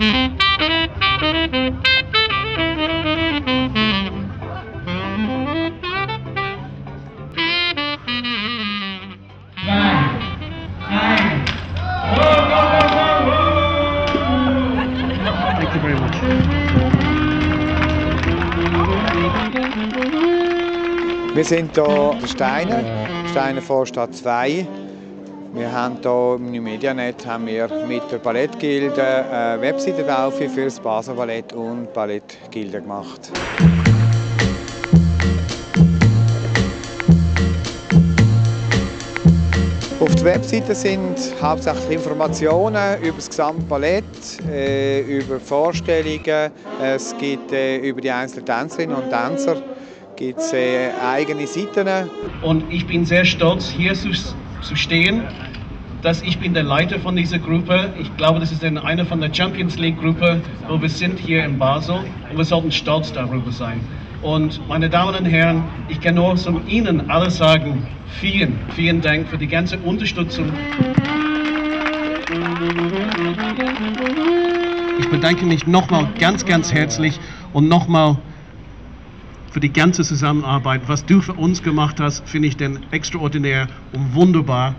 Thank you very much. Wir sind hier in Steiner Vorstadt 2. Wir haben hier im New Medianet mit der Ballettgilde eine Webseite für das Basler Ballett und Ballettgilde gemacht. Auf der Webseite sind hauptsächlich Informationen über das gesamte Ballett, über Vorstellungen. Es gibt über die einzelnen Tänzerinnen und Tänzer gibt's eigene Seiten. Und ich bin sehr stolz, hier zu stehen, dass ich bin der Leiter von dieser Gruppe. Ich glaube, das ist eine von der Champions League Gruppe, wo wir sind hier in Basel, und wir sollten stolz darüber sein. Und meine Damen und Herren, ich kann nur zu Ihnen alle sagen, vielen, vielen Dank für die ganze Unterstützung. Ich bedanke mich nochmal ganz, ganz herzlich und nochmal für die ganze Zusammenarbeit. Was du für uns gemacht hast, finde ich denn extraordinär und wunderbar.